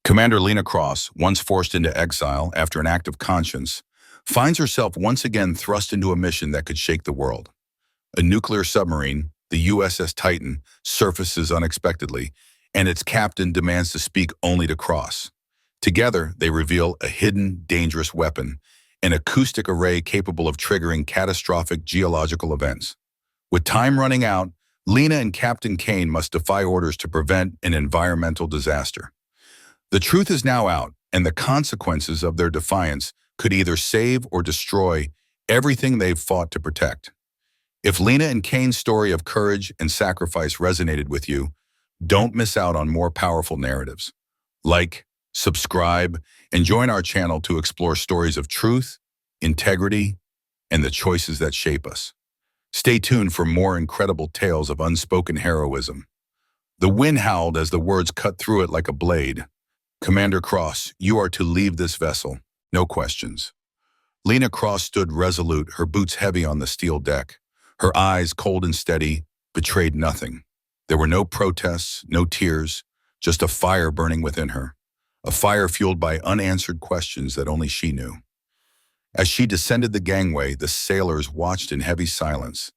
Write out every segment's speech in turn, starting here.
Commander Lena Cross, once forced into exile after an act of conscience, finds herself once again thrust into a mission that could shake the world. A nuclear submarine, the USS Titan, surfaces unexpectedly, and its captain demands to speak only to Cross. Together, they reveal a hidden, dangerous weapon, an acoustic array capable of triggering catastrophic geological events. With time running out, Lena and Captain Kaine must defy orders to prevent an environmental disaster. The truth is now out, and the consequences of their defiance could either save or destroy everything they've fought to protect. If Lena and Kaine's story of courage and sacrifice resonated with you, don't miss out on more powerful narratives. Like, subscribe, and join our channel to explore stories of truth, integrity, and the choices that shape us. Stay tuned for more incredible tales of unspoken heroism. The wind howled as the words cut through it like a blade. Commander Cross, you are to leave this vessel, no questions. Lena Cross stood resolute, her boots heavy on the steel deck. Her eyes, cold and steady, betrayed nothing. There were no protests, no tears, just a fire burning within her. A fire fueled by unanswered questions that only she knew. As she descended the gangway, the sailors watched in heavy silence,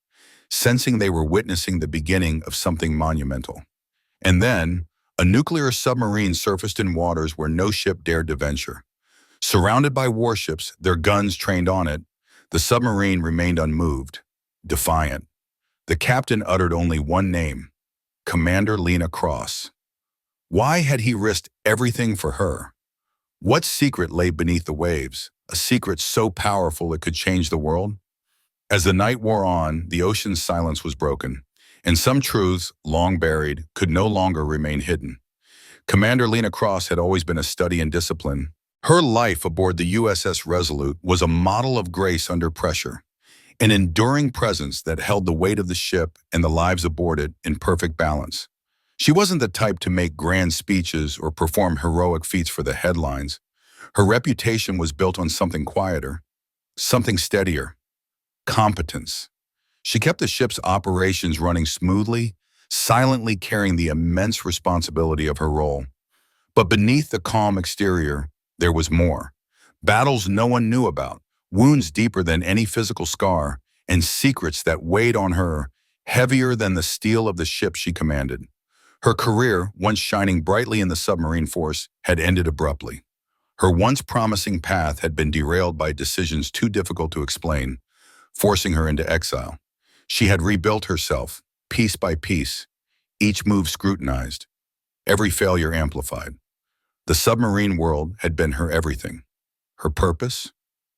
sensing they were witnessing the beginning of something monumental. And then, a nuclear submarine surfaced in waters where no ship dared to venture. Surrounded by warships, their guns trained on it, the submarine remained unmoved, defiant. The captain uttered only one name: Commander Lena Cross. Why had he risked everything for her? What secret lay beneath the waves, a secret so powerful it could change the world? As the night wore on, the ocean's silence was broken, and some truths, long buried, could no longer remain hidden. Commander Lena Cross had always been a study in discipline. Her life aboard the USS Resolute was a model of grace under pressure, an enduring presence that held the weight of the ship and the lives aboard it in perfect balance. She wasn't the type to make grand speeches or perform heroic feats for the headlines. Her reputation was built on something quieter, something steadier: competence. She kept the ship's operations running smoothly, silently carrying the immense responsibility of her role. But beneath the calm exterior, there was more. Battles no one knew about, wounds deeper than any physical scar, and secrets that weighed on her, heavier than the steel of the ship she commanded. Her career, once shining brightly in the submarine force, had ended abruptly. Her once promising path had been derailed by decisions too difficult to explain, forcing her into exile. She had rebuilt herself, piece by piece, each move scrutinized, every failure amplified. The submarine world had been her everything, her purpose,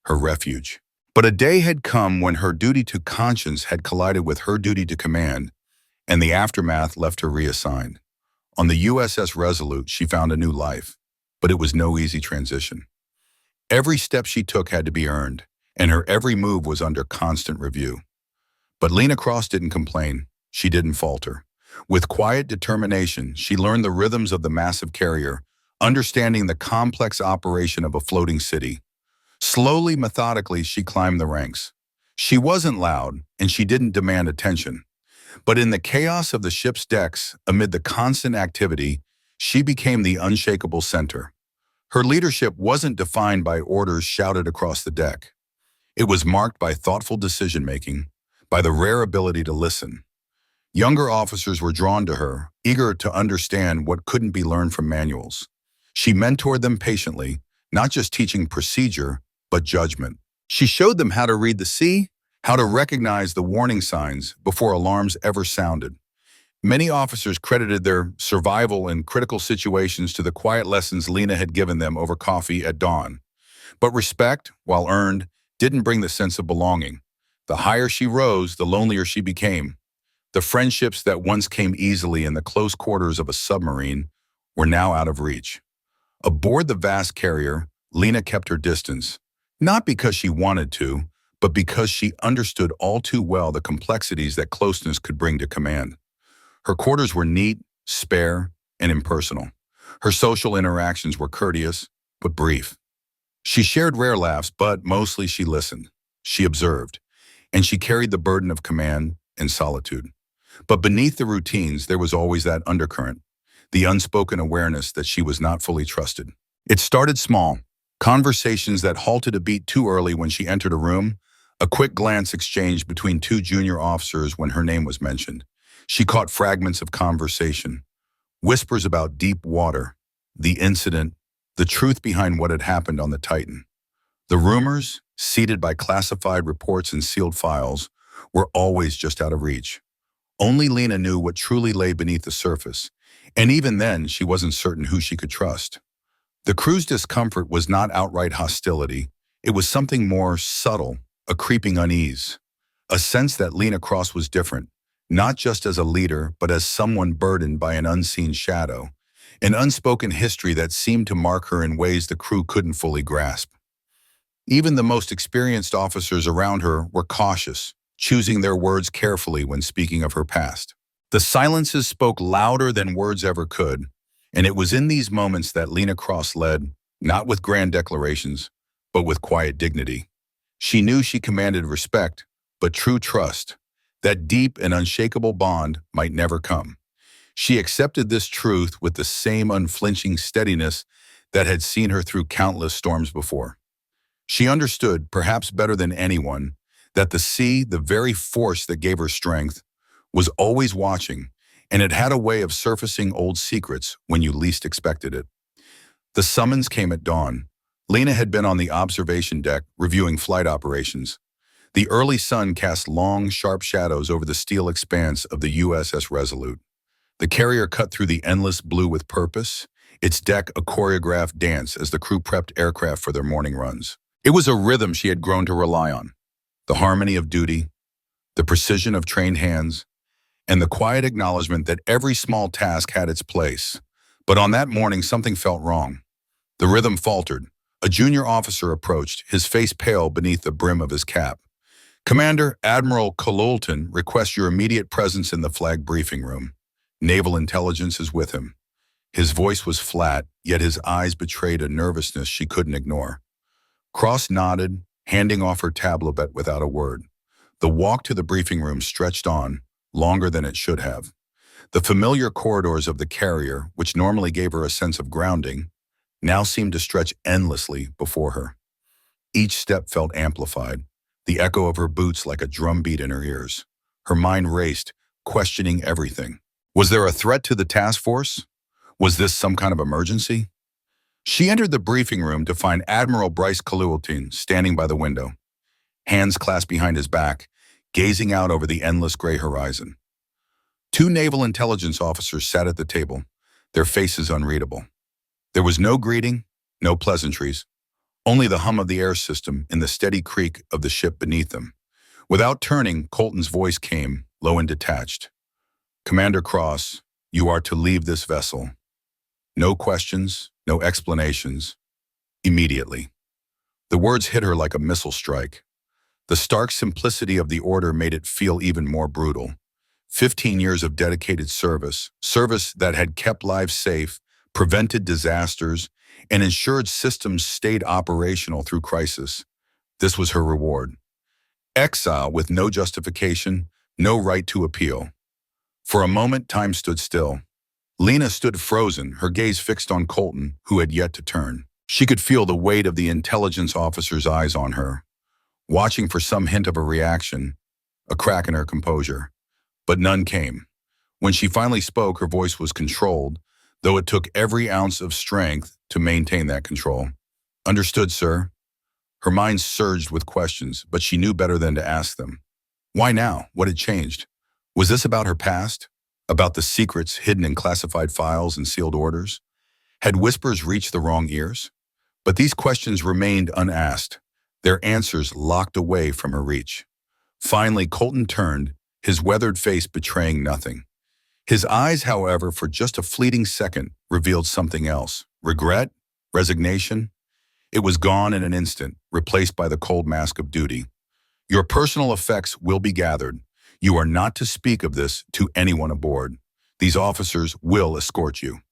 her refuge. But a day had come when her duty to conscience had collided with her duty to command, and the aftermath left her reassigned. On the USS Resolute, she found a new life, but it was no easy transition. Every step she took had to be earned, and her every move was under constant review. But Lena Cross didn't complain. She didn't falter. With quiet determination, she learned the rhythms of the massive carrier, understanding the complex operation of a floating city. Slowly, methodically, she climbed the ranks. She wasn't loud, and she didn't demand attention. But in the chaos of the ship's decks, amid the constant activity, she became the unshakable center. Her leadership wasn't defined by orders shouted across the deck. It was marked by thoughtful decision-making, by the rare ability to listen. Younger officers were drawn to her, eager to understand what couldn't be learned from manuals. She mentored them patiently, not just teaching procedure, but judgment. She showed them how to read the sea, how to recognize the warning signs before alarms ever sounded. Many officers credited their survival in critical situations to the quiet lessons Lena had given them over coffee at dawn. But respect, while earned, didn't bring the sense of belonging. The higher she rose, the lonelier she became. The friendships that once came easily in the close quarters of a submarine were now out of reach. Aboard the vast carrier, Lena kept her distance, not because she wanted to, but because she understood all too well the complexities that closeness could bring to command. Her quarters were neat, spare, and impersonal. Her social interactions were courteous, but brief. She shared rare laughs, but mostly she listened. She observed, and she carried the burden of command and solitude. But beneath the routines, there was always that undercurrent, the unspoken awareness that she was not fully trusted. It started small, conversations that halted a beat too early when she entered a room, a quick glance exchanged between two junior officers when her name was mentioned. She caught fragments of conversation, whispers about deep water, the incident, the truth behind what had happened on the Titan. The rumors, seeded by classified reports and sealed files, were always just out of reach. Only Lena knew what truly lay beneath the surface, and even then she wasn't certain who she could trust. The crew's discomfort was not outright hostility. It was something more subtle, a creeping unease, a sense that Lena Cross was different, not just as a leader, but as someone burdened by an unseen shadow, an unspoken history that seemed to mark her in ways the crew couldn't fully grasp. Even the most experienced officers around her were cautious, choosing their words carefully when speaking of her past. The silences spoke louder than words ever could, and it was in these moments that Lena Cross led, not with grand declarations, but with quiet dignity. She knew she commanded respect, but true trust, that deep and unshakable bond, might never come. She accepted this truth with the same unflinching steadiness that had seen her through countless storms before. She understood, perhaps better than anyone, that the sea, the very force that gave her strength, was always watching, and it had a way of surfacing old secrets when you least expected it. The summons came at dawn. Lena had been on the observation deck, reviewing flight operations. The early sun cast long, sharp shadows over the steel expanse of the USS Resolute. The carrier cut through the endless blue with purpose, its deck a choreographed dance as the crew prepped aircraft for their morning runs. It was a rhythm she had grown to rely on. The harmony of duty, the precision of trained hands, and the quiet acknowledgement that every small task had its place. But on that morning, something felt wrong. The rhythm faltered. A junior officer approached, his face pale beneath the brim of his cap. "Commander Admiral Cololton requests your immediate presence in the flag briefing room. Naval intelligence is with him." His voice was flat, yet his eyes betrayed a nervousness she couldn't ignore. Cross nodded, handing off her tablet without a word. The walk to the briefing room stretched on, longer than it should have. The familiar corridors of the carrier, which normally gave her a sense of grounding, now seemed to stretch endlessly before her. Each step felt amplified, the echo of her boots like a drumbeat in her ears. Her mind raced, questioning everything. Was there a threat to the task force? Was this some kind of emergency? She entered the briefing room to find Admiral Bryce Cololton standing by the window, hands clasped behind his back, gazing out over the endless gray horizon. Two naval intelligence officers sat at the table, their faces unreadable. There was no greeting, no pleasantries, only the hum of the air system and the steady creak of the ship beneath them. Without turning, Colton's voice came, low and detached. "Commander Cross, you are to leave this vessel. No questions, no explanations. Immediately." The words hit her like a missile strike. The stark simplicity of the order made it feel even more brutal. 15 years of dedicated service that had kept lives safe, prevented disasters, and ensured systems stayed operational through crisis. This was her reward. Exile with no justification, no right to appeal. For a moment, time stood still. Lena stood frozen, her gaze fixed on Colton, who had yet to turn. She could feel the weight of the intelligence officer's eyes on her, watching for some hint of a reaction, a crack in her composure. But none came. When she finally spoke, her voice was controlled, though it took every ounce of strength to maintain that control. "Understood, sir." Her mind surged with questions, but she knew better than to ask them. Why now? What had changed? Was this about her past? About the secrets hidden in classified files and sealed orders? Had whispers reached the wrong ears? But these questions remained unasked, their answers locked away from her reach. Finally, Colton turned, his weathered face betraying nothing. His eyes, however, for just a fleeting second, revealed something else. Regret? Resignation? It was gone in an instant, replaced by the cold mask of duty. "Your personal effects will be gathered. You are not to speak of this to anyone aboard. These officers will escort you."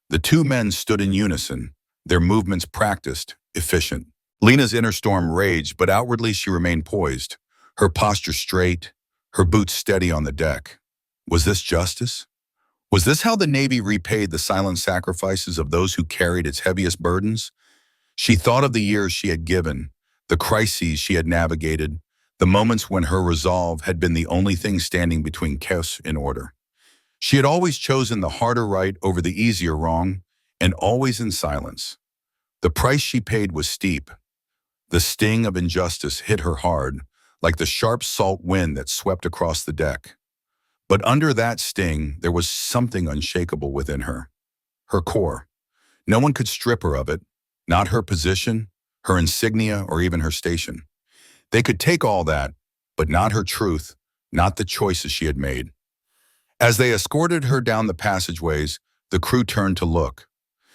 The two men stood in unison, their movements practiced, efficient. Lena's inner storm raged, but outwardly she remained poised, her posture straight, her boots steady on the deck. Was this justice? Was this how the Navy repaid the silent sacrifices of those who carried its heaviest burdens? She thought of the years she had given, the crises she had navigated, the moments when her resolve had been the only thing standing between chaos and order. She had always chosen the harder right over the easier wrong, and always in silence. The price she paid was steep. The sting of injustice hit her hard, like the sharp salt wind that swept across the deck. But under that sting, there was something unshakable within her. Her core. No one could strip her of it, not her position, her insignia, or even her station. They could take all that, but not her truth, not the choices she had made. As they escorted her down the passageways, the crew turned to look.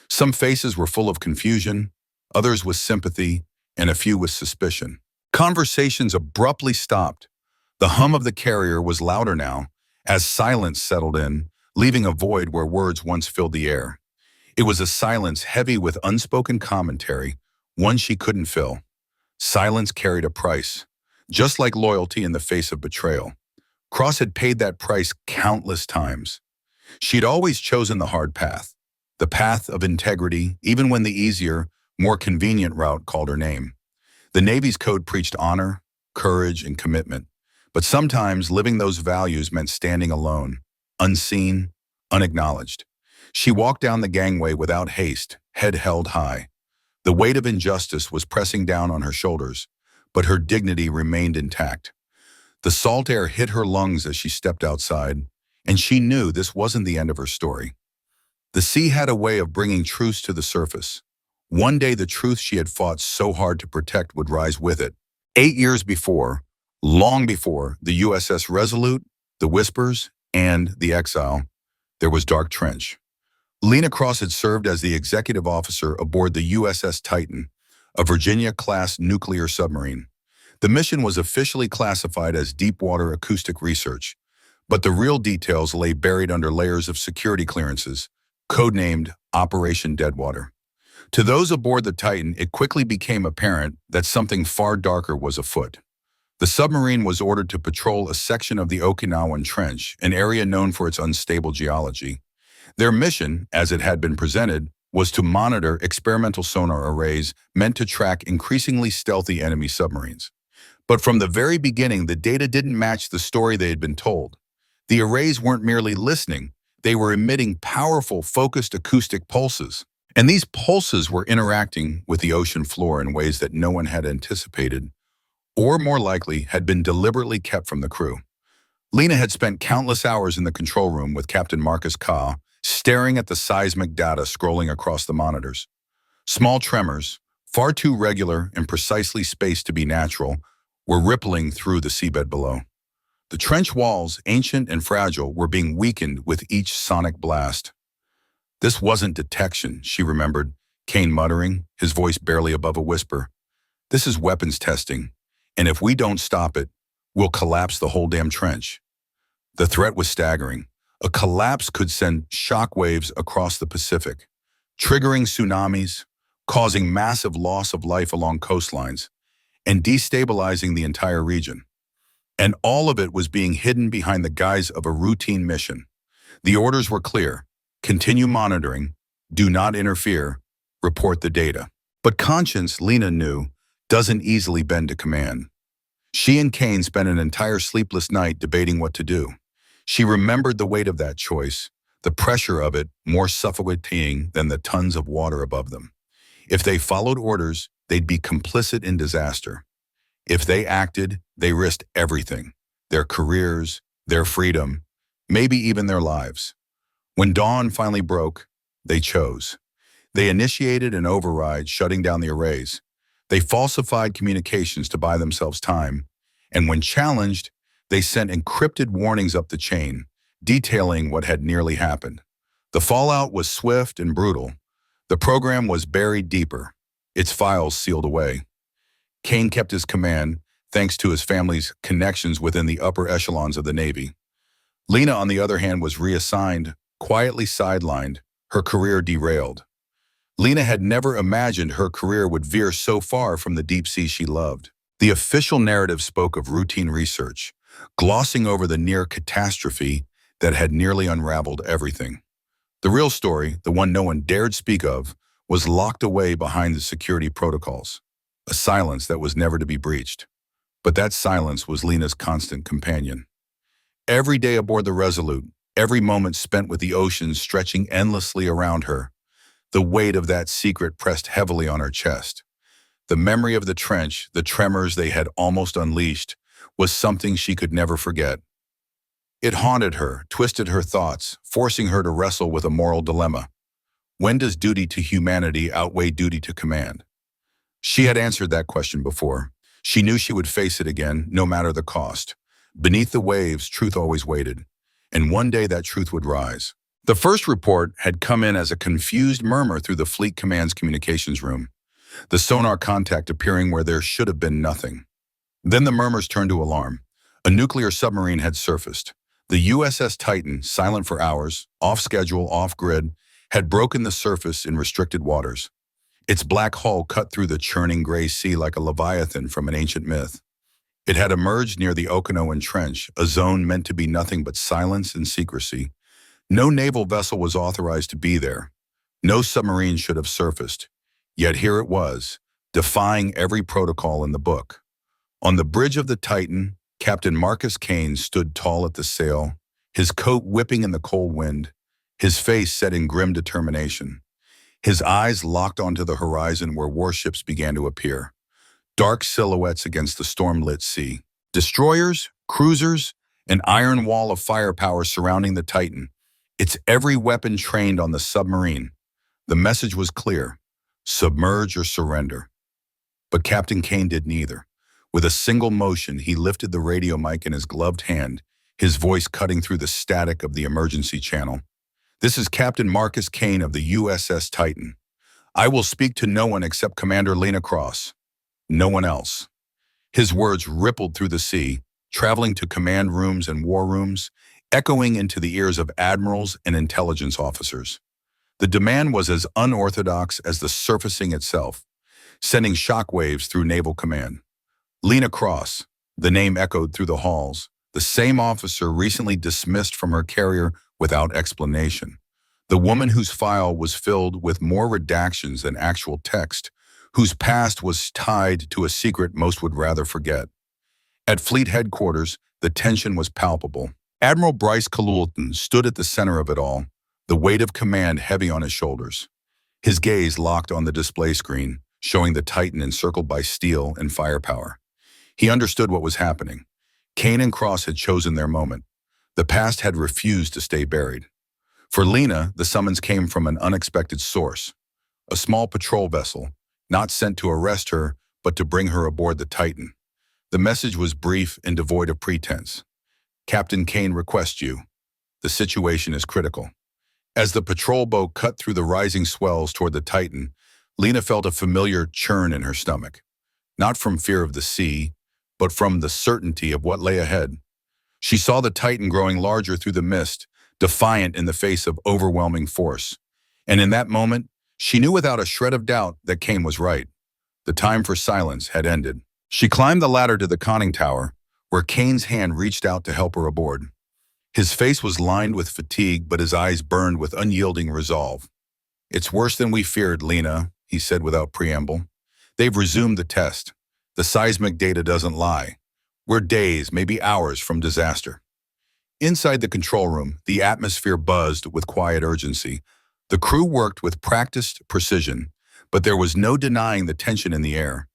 Some faces were full of confusion, others with sympathy, and a few with suspicion. Conversations abruptly stopped. The hum of the carrier was louder now, as silence settled in, leaving a void where words once filled the air. It was a silence heavy with unspoken commentary, one she couldn't fill. Silence carried a price, just like loyalty in the face of betrayal. Cross had paid that price countless times. She'd always chosen the hard path, the path of integrity, even when the easier, more convenient route called her name. The Navy's code preached honor, courage, and commitment, but sometimes living those values meant standing alone, unseen, unacknowledged. She walked down the gangway without haste, head held high. The weight of injustice was pressing down on her shoulders, but her dignity remained intact. The salt air hit her lungs as she stepped outside, and she knew this wasn't the end of her story. The sea had a way of bringing truths to the surface. One day the truth she had fought so hard to protect would rise with it. 8 years before, long before the USS Resolute, the Whispers, and the Exiled, there was Dark Trench. Lena Cross had served as the executive officer aboard the USS Titan, a Virginia-class nuclear submarine. The mission was officially classified as deep-water acoustic research, but the real details lay buried under layers of security clearances, codenamed Operation Deadwater. To those aboard the Titan, it quickly became apparent that something far darker was afoot. The submarine was ordered to patrol a section of the Okinawan Trench, an area known for its unstable geology. Their mission, as it had been presented, was to monitor experimental sonar arrays meant to track increasingly stealthy enemy submarines. But from the very beginning, the data didn't match the story they had been told. The arrays weren't merely listening, they were emitting powerful, focused acoustic pulses. And these pulses were interacting with the ocean floor in ways that no one had anticipated, or more likely, had been deliberately kept from the crew. Lena had spent countless hours in the control room with Captain Marcus Kaine, staring at the seismic data scrolling across the monitors. Small tremors, far too regular and precisely spaced to be natural, were rippling through the seabed below. The trench walls, ancient and fragile, were being weakened with each sonic blast. This wasn't detection, she remembered, Kaine muttering, his voice barely above a whisper. This is weapons testing, and if we don't stop it, we'll collapse the whole damn trench. The threat was staggering. A collapse could send shockwaves across the Pacific, triggering tsunamis, causing massive loss of life along coastlines, and destabilizing the entire region. And all of it was being hidden behind the guise of a routine mission. The orders were clear. Continue monitoring, do not interfere, report the data. But conscience, Lena knew, doesn't easily bend to command. She and Kaine spent an entire sleepless night debating what to do. She remembered the weight of that choice, the pressure of it more suffocating than the tons of water above them. If they followed orders, they'd be complicit in disaster. If they acted, they risked everything, their careers, their freedom, maybe even their lives. When dawn finally broke, they chose. They initiated an override, shutting down the arrays. They falsified communications to buy themselves time, and when challenged, they sent encrypted warnings up the chain, detailing what had nearly happened. The fallout was swift and brutal. The program was buried deeper, its files sealed away. Kaine kept his command, thanks to his family's connections within the upper echelons of the Navy. Lena, on the other hand, was reassigned, quietly sidelined, her career derailed. Lena had never imagined her career would veer so far from the deep sea she loved. The official narrative spoke of routine research, glossing over the near catastrophe that had nearly unraveled everything. The real story, the one no one dared speak of, was locked away behind the security protocols, a silence that was never to be breached. But that silence was Lena's constant companion. Every day aboard the Resolute, every moment spent with the ocean stretching endlessly around her, the weight of that secret pressed heavily on her chest. The memory of the trench, the tremors they had almost unleashed, was something she could never forget. It haunted her, twisted her thoughts, forcing her to wrestle with a moral dilemma. When does duty to humanity outweigh duty to command? She had answered that question before. She knew she would face it again, no matter the cost. Beneath the waves, truth always waited, and one day that truth would rise. The first report had come in as a confused murmur through the Fleet Command's communications room, the sonar contact appearing where there should have been nothing. Then the murmurs turned to alarm. A nuclear submarine had surfaced. The USS Titan, silent for hours, off schedule, off grid, had broken the surface in restricted waters. Its black hull cut through the churning gray sea like a leviathan from an ancient myth. It had emerged near the Okinawan Trench, a zone meant to be nothing but silence and secrecy. No naval vessel was authorized to be there. No submarine should have surfaced. Yet here it was, defying every protocol in the book. On the bridge of the Titan, Captain Marcus Kaine stood tall at the sail, his coat whipping in the cold wind, his face set in grim determination. His eyes locked onto the horizon where warships began to appear, dark silhouettes against the storm-lit sea. Destroyers, cruisers, an iron wall of firepower surrounding the Titan, its every weapon trained on the submarine. The message was clear: submerge or surrender. But Captain Kaine did neither. With a single motion, he lifted the radio mic in his gloved hand, his voice cutting through the static of the emergency channel. This is Captain Marcus Kaine of the USS Titan. I will speak to no one except Commander Lena Cross. No one else. His words rippled through the sea, traveling to command rooms and war rooms, echoing into the ears of admirals and intelligence officers. The demand was as unorthodox as the surfacing itself, sending shockwaves through Naval Command. Lena Cross, the name echoed through the halls, the same officer recently dismissed from her carrier without explanation. The woman whose file was filled with more redactions than actual text, whose past was tied to a secret most would rather forget. At Fleet Headquarters, the tension was palpable. Admiral Bryce Colulton stood at the center of it all, the weight of command heavy on his shoulders. His gaze locked on the display screen, showing the Titan encircled by steel and firepower. He understood what was happening. Kaine and Cross had chosen their moment. The past had refused to stay buried. For Lena, the summons came from an unexpected source. A small patrol vessel, not sent to arrest her, but to bring her aboard the Titan. The message was brief and devoid of pretense. Captain Kaine requests you. The situation is critical. As the patrol boat cut through the rising swells toward the Titan, Lena felt a familiar churn in her stomach. Not from fear of the sea, but from the certainty of what lay ahead. She saw the Titan growing larger through the mist, defiant in the face of overwhelming force. And in that moment, she knew without a shred of doubt that Kaine was right. The time for silence had ended. She climbed the ladder to the conning tower, where Kaine's hand reached out to help her aboard. His face was lined with fatigue, but his eyes burned with unyielding resolve. "It's worse than we feared, Lena," he said without preamble. "They've resumed the test. The seismic data doesn't lie. We're days, maybe hours from disaster." Inside the control room, the atmosphere buzzed with quiet urgency. The crew worked with practiced precision, but there was no denying the tension in the air.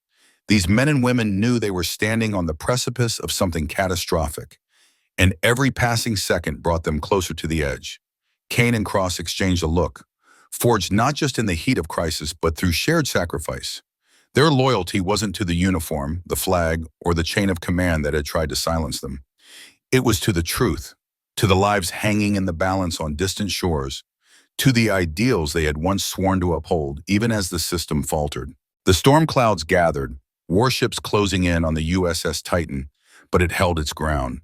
These men and women knew they were standing on the precipice of something catastrophic, and every passing second brought them closer to the edge. Kaine and Cross exchanged a look, forged not just in the heat of crisis, but through shared sacrifice. Their loyalty wasn't to the uniform, the flag, or the chain of command that had tried to silence them. It was to the truth, to the lives hanging in the balance on distant shores, to the ideals they had once sworn to uphold, even as the system faltered. The storm clouds gathered, warships closing in on the USS Titan, but it held its ground.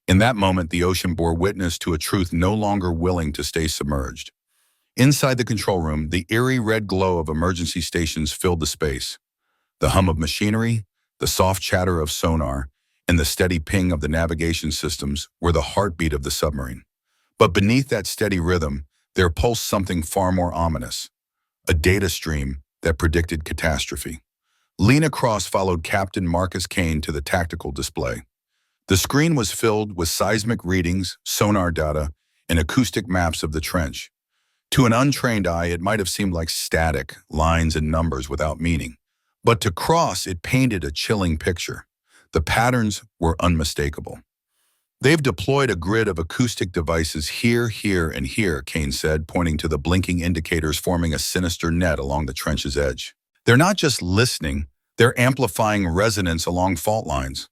In that moment, the ocean bore witness to a truth no longer willing to stay submerged. Inside the control room, the eerie red glow of emergency stations filled the space. The hum of machinery, the soft chatter of sonar, and the steady ping of the navigation systems were the heartbeat of the submarine. But beneath that steady rhythm, there pulsed something far more ominous, a data stream that predicted catastrophe. Lena Cross followed Captain Marcus Kaine to the tactical display. The screen was filled with seismic readings, sonar data, and acoustic maps of the trench. To an untrained eye, it might have seemed like static, lines and numbers without meaning. But to Cross, it painted a chilling picture. The patterns were unmistakable. "They've deployed a grid of acoustic devices here, here, and here," Kaine said, pointing to the blinking indicators forming a sinister net along the trench's edge. "They're not just listening, they're amplifying resonance along fault lines."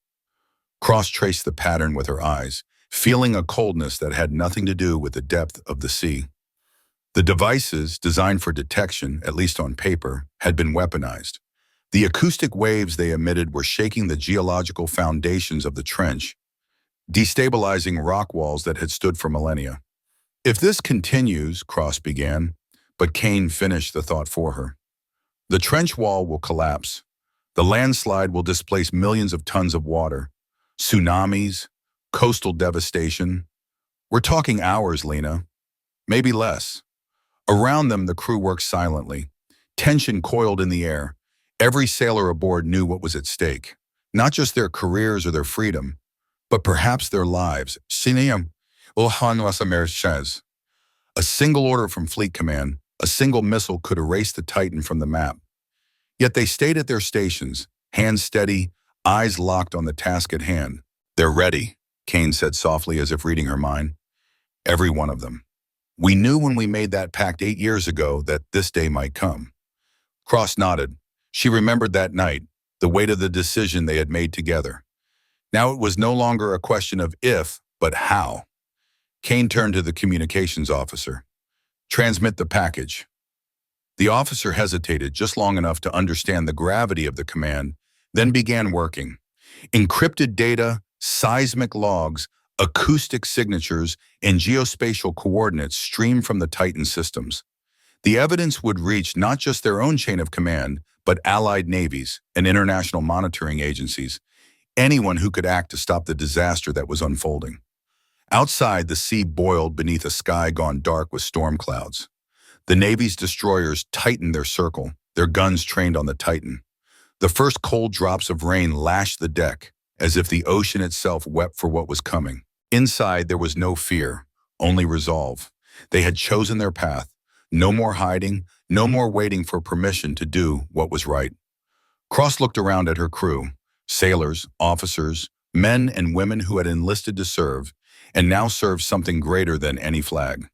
Cross traced the pattern with her eyes, feeling a coldness that had nothing to do with the depth of the sea. The devices, designed for detection, at least on paper, had been weaponized. The acoustic waves they emitted were shaking the geological foundations of the trench, destabilizing rock walls that had stood for millennia. "If this continues," Cross began, but Kaine finished the thought for her. "The trench wall will collapse. The landslide will displace millions of tons of water. Tsunamis, coastal devastation. We're talking hours, Lena. Maybe less." Around them, the crew worked silently. Tension coiled in the air. Every sailor aboard knew what was at stake. Not just their careers or their freedom, but perhaps their lives. A single order from Fleet Command, a single missile could erase the Titan from the map. Yet they stayed at their stations, hands steady, eyes locked on the task at hand. "They're ready," Kaine said softly as if reading her mind. "Every one of them. We knew when we made that pact 8 years ago that this day might come." Cross nodded. She remembered that night, the weight of the decision they had made together. Now it was no longer a question of if, but how. Kaine turned to the communications officer. "Transmit the package." The officer hesitated just long enough to understand the gravity of the command, then began working. Encrypted data, seismic logs, acoustic signatures, and geospatial coordinates streamed from the Titan systems. The evidence would reach not just their own chain of command, but allied navies and international monitoring agencies, anyone who could act to stop the disaster that was unfolding. Outside, the sea boiled beneath a sky gone dark with storm clouds. The Navy's destroyers tightened their circle, their guns trained on the Titan. The first cold drops of rain lashed the deck, as if the ocean itself wept for what was coming. Inside, there was no fear, only resolve. They had chosen their path. No more hiding, no more waiting for permission to do what was right. Cross looked around at her crew, sailors, officers, men and women who had enlisted to serve, and now served something greater than any flag.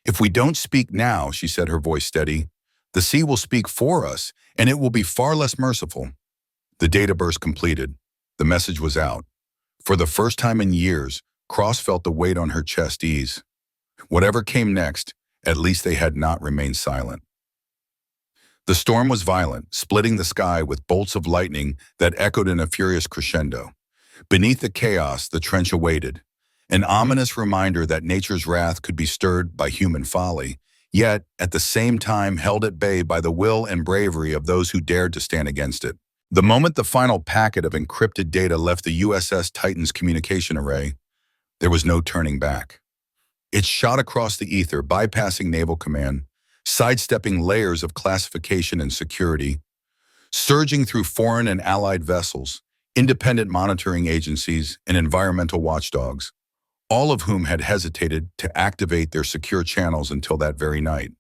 "If we don't speak now," she said, her voice steady, "the sea will speak for us, and it will be far less merciful." The data burst completed. The message was out. For the first time in years, Cross felt the weight on her chest ease. Whatever came next, at least they had not remained silent. The storm was violent, splitting the sky with bolts of lightning that echoed in a furious crescendo. Beneath the chaos, the trench awaited, an ominous reminder that nature's wrath could be stirred by human folly, yet at the same time held at bay by the will and bravery of those who dared to stand against it. The moment the final packet of encrypted data left the USS Titan's communication array, there was no turning back. It shot across the ether, bypassing Naval Command, sidestepping layers of classification and security, surging through foreign and allied vessels, independent monitoring agencies, and environmental watchdogs, all of whom had hesitated to activate their secure channels until that very night.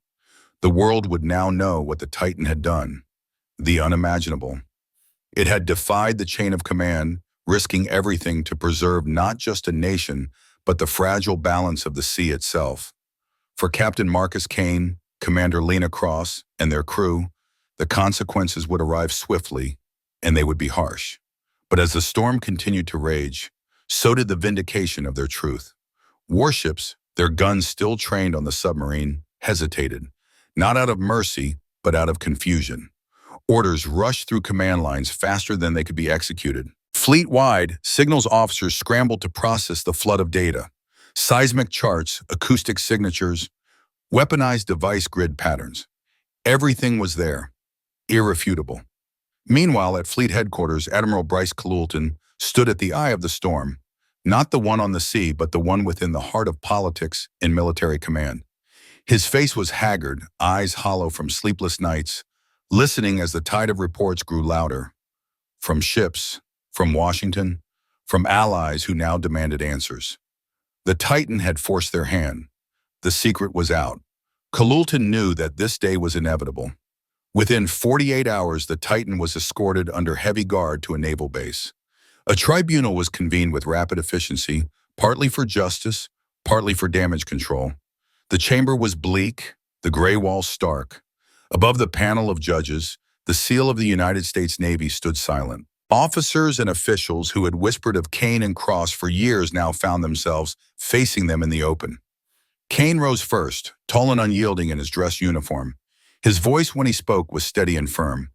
The world would now know what the Titan had done, the unimaginable. It had defied the chain of command, risking everything to preserve not just a nation, but the fragile balance of the sea itself. For Captain Marcus Kaine, Commander Lena Cross, and their crew, the consequences would arrive swiftly, and they would be harsh. But as the storm continued to rage, so did the vindication of their truth. Warships, their guns still trained on the submarine, hesitated, not out of mercy, but out of confusion. Orders rushed through command lines faster than they could be executed. Fleet-wide, signals officers scrambled to process the flood of data. Seismic charts, acoustic signatures, weaponized device grid patterns. Everything was there, irrefutable. Meanwhile, at Fleet Headquarters, Admiral Bryce Colulton stood at the eye of the storm, Not the one on the sea, but the one within the heart of politics and military command. His face was haggard, eyes hollow from sleepless nights, listening as the tide of reports grew louder. From ships, from Washington, from allies who now demanded answers. The Titan had forced their hand. The secret was out. Colulton knew that this day was inevitable. Within 48 hours, the Titan was escorted under heavy guard to a naval base. A tribunal was convened with rapid efficiency, partly for justice, partly for damage control. The chamber was bleak, the gray walls stark. Above the panel of judges, the seal of the United States Navy stood silent. Officers and officials who had whispered of Kaine and Cross for years now found themselves facing them in the open. Kaine rose first, tall and unyielding in his dress uniform. His voice when he spoke was steady and firm.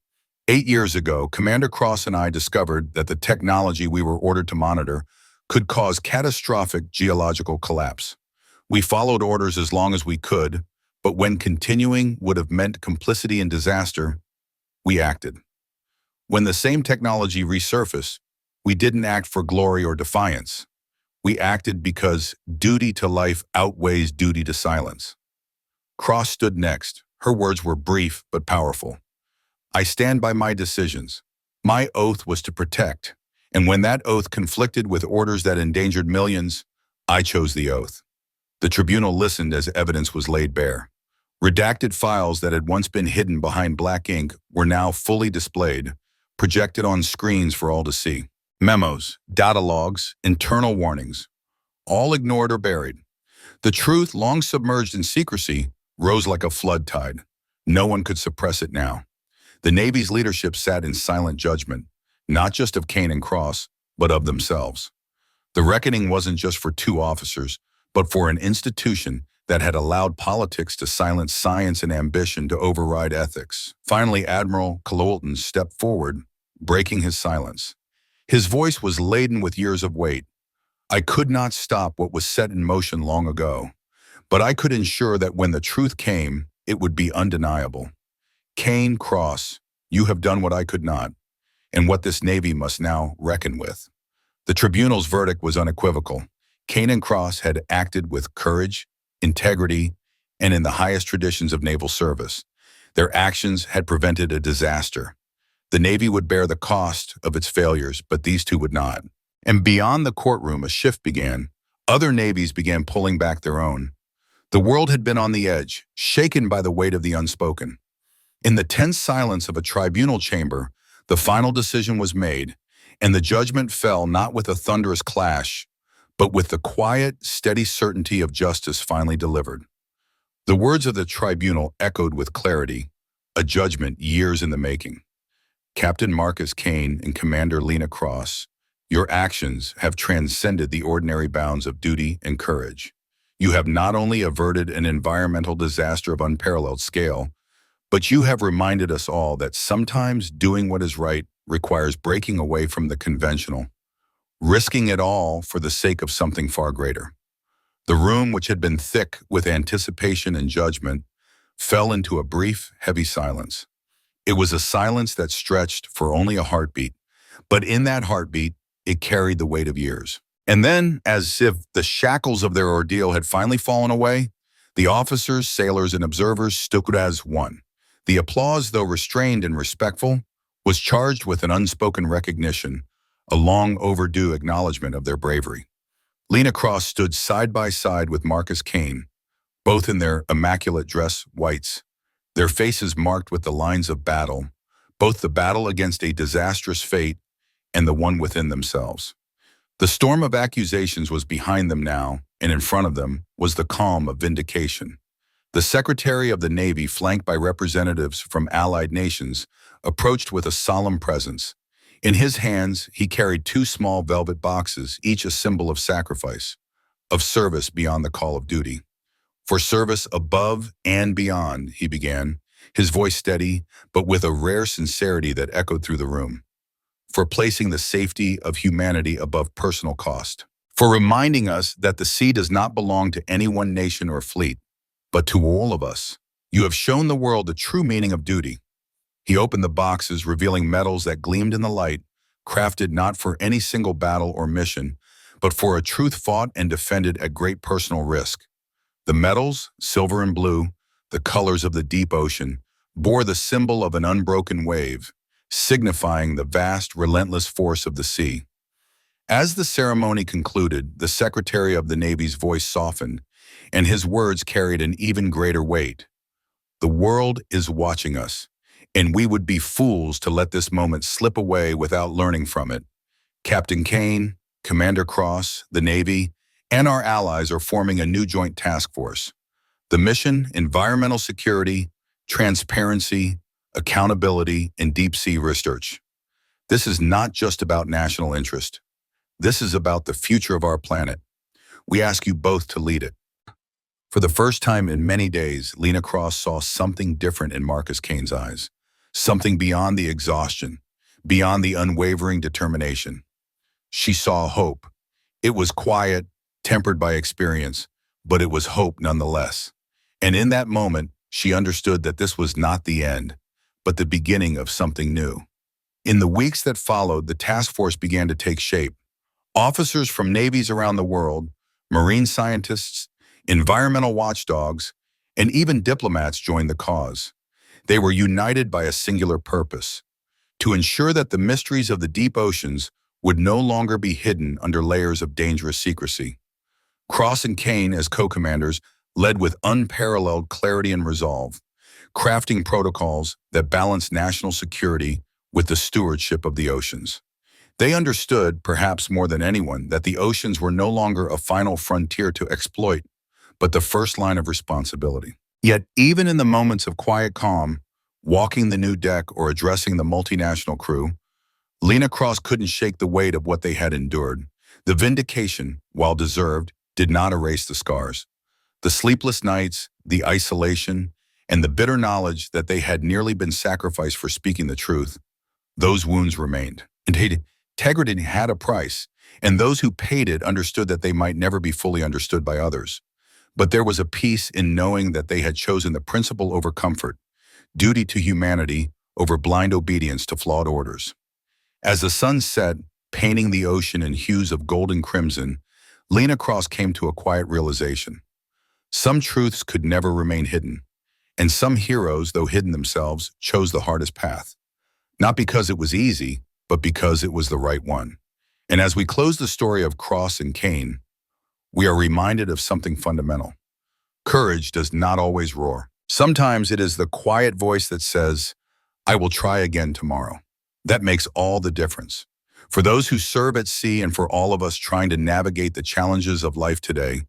8 years ago, Commander Cross and I discovered that the technology we were ordered to monitor could cause catastrophic geological collapse. We followed orders as long as we could, but when continuing would have meant complicity in disaster, we acted. When the same technology resurfaced, we didn't act for glory or defiance. We acted because duty to life outweighs duty to silence. Cross stood next. Her words were brief but powerful. I stand by my decisions. My oath was to protect, and when that oath conflicted with orders that endangered millions, I chose the oath. The tribunal listened as evidence was laid bare. Redacted files that had once been hidden behind black ink were now fully displayed, projected on screens for all to see. Memos, data logs, internal warnings, all ignored or buried. The truth, long submerged in secrecy, rose like a flood tide. No one could suppress it now. The Navy's leadership sat in silent judgment, not just of Kaine and Cross, but of themselves. The reckoning wasn't just for 2 officers, but for an institution that had allowed politics to silence science and ambition to override ethics. Finally, Admiral Colulton stepped forward, breaking his silence. His voice was laden with years of weight. I could not stop what was set in motion long ago, but I could ensure that when the truth came, it would be undeniable. Kaine, Cross, you have done what I could not, and what this Navy must now reckon with. The tribunal's verdict was unequivocal. Kaine and Cross had acted with courage, integrity, and in the highest traditions of naval service. Their actions had prevented a disaster. The Navy would bear the cost of its failures, but these 2 would not. And beyond the courtroom, a shift began. Other navies began pulling back their own. The world had been on the edge, shaken by the weight of the unspoken. In the tense silence of a tribunal chamber, the final decision was made, and the judgment fell not with a thunderous clash, but with the quiet, steady certainty of justice finally delivered. The words of the tribunal echoed with clarity, a judgment years in the making. Captain Marcus Kaine and Commander Lena Cross, your actions have transcended the ordinary bounds of duty and courage. You have not only averted an environmental disaster of unparalleled scale, but you have reminded us all that sometimes doing what is right requires breaking away from the conventional, risking it all for the sake of something far greater. The room, which had been thick with anticipation and judgment, fell into a brief, heavy silence. It was a silence that stretched for only a heartbeat, but in that heartbeat, it carried the weight of years. And then, as if the shackles of their ordeal had finally fallen away, the officers, sailors, and observers stood as one. The applause, though restrained and respectful, was charged with an unspoken recognition, a long overdue acknowledgement of their bravery. Lena Cross stood side by side with Marcus Kaine, both in their immaculate dress whites, their faces marked with the lines of battle, both the battle against a disastrous fate and the one within themselves. The storm of accusations was behind them now, and in front of them was the calm of vindication. The Secretary of the Navy, flanked by representatives from allied nations, approached with a solemn presence. In his hands, he carried 2 small velvet boxes, each a symbol of sacrifice, of service beyond the call of duty. For service above and beyond, he began, his voice steady, but with a rare sincerity that echoed through the room. For placing the safety of humanity above personal cost. For reminding us that the sea does not belong to any one nation or fleet, but to all of us. You have shown the world the true meaning of duty. He opened the boxes, revealing medals that gleamed in the light, crafted not for any single battle or mission, but for a truth fought and defended at great personal risk. The metals, silver and blue, the colors of the deep ocean, bore the symbol of an unbroken wave, signifying the vast, relentless force of the sea. As the ceremony concluded, the Secretary of the Navy's voice softened, and his words carried an even greater weight. The world is watching us, and we would be fools to let this moment slip away without learning from it. Captain Kaine, Commander Cross, the Navy, and our allies are forming a new joint task force. The mission: environmental security, transparency, accountability, and deep-sea research. This is not just about national interest. This is about the future of our planet. We ask you both to lead it. For the first time in many days, Lena Cross saw something different in Marcus Kaine's eyes. Something beyond the exhaustion, beyond the unwavering determination. She saw hope. It was quiet, tempered by experience, but it was hope nonetheless. And in that moment, she understood that this was not the end, but the beginning of something new. In the weeks that followed, the task force began to take shape. Officers from navies around the world, marine scientists, environmental watchdogs, and even diplomats joined the cause. They were united by a singular purpose: to ensure that the mysteries of the deep oceans would no longer be hidden under layers of dangerous secrecy. Cross and Kaine, as co-commanders, led with unparalleled clarity and resolve, crafting protocols that balanced national security with the stewardship of the oceans. They understood, perhaps more than anyone, that the oceans were no longer a final frontier to exploit, but the first line of responsibility. Yet, even in the moments of quiet calm, walking the new deck or addressing the multinational crew, Lena Cross couldn't shake the weight of what they had endured. The vindication, while deserved, did not erase the scars. The sleepless nights, the isolation, and the bitter knowledge that they had nearly been sacrificed for speaking the truth, those wounds remained. Integrity had a price, and those who paid it understood that they might never be fully understood by others. But there was a peace in knowing that they had chosen the principle over comfort, duty to humanity over blind obedience to flawed orders. As the sun set, painting the ocean in hues of golden crimson, Lena Cross came to a quiet realization. Some truths could never remain hidden, and some heroes, though hidden themselves, chose the hardest path. Not because it was easy, but because it was the right one. And as we close the story of Cross and Kaine, we are reminded of something fundamental. Courage does not always roar. Sometimes it is the quiet voice that says, "I will try again tomorrow." That makes all the difference. For those who serve at sea and for all of us trying to navigate the challenges of life today,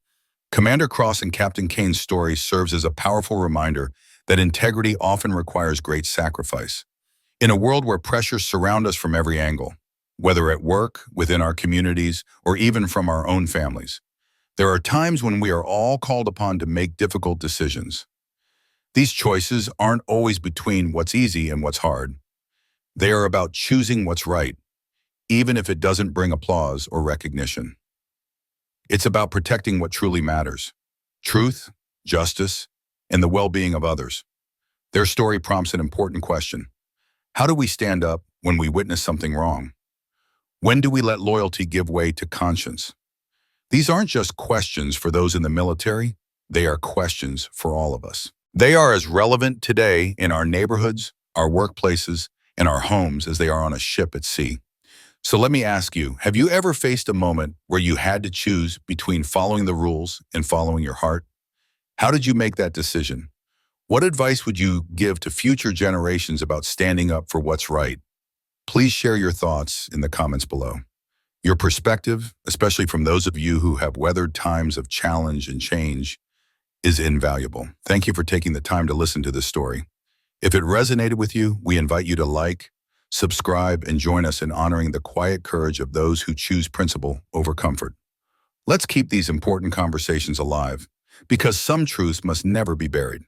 Commander Cross and Captain Kaine's story serves as a powerful reminder that integrity often requires great sacrifice. In a world where pressures surround us from every angle, whether at work, within our communities, or even from our own families, there are times when we are all called upon to make difficult decisions. These choices aren't always between what's easy and what's hard. They are about choosing what's right, even if it doesn't bring applause or recognition. It's about protecting what truly matters: truth, justice, and the well-being of others. Their story prompts an important question. How do we stand up when we witness something wrong? When do we let loyalty give way to conscience? These aren't just questions for those in the military, they are questions for all of us. They are as relevant today in our neighborhoods, our workplaces, and our homes as they are on a ship at sea. So let me ask you, have you ever faced a moment where you had to choose between following the rules and following your heart? How did you make that decision? What advice would you give to future generations about standing up for what's right? Please share your thoughts in the comments below. Your perspective, especially from those of you who have weathered times of challenge and change, is invaluable. Thank you for taking the time to listen to this story. If it resonated with you, we invite you to like, subscribe, and join us in honoring the quiet courage of those who choose principle over comfort. Let's keep these important conversations alive, because some truths must never be buried.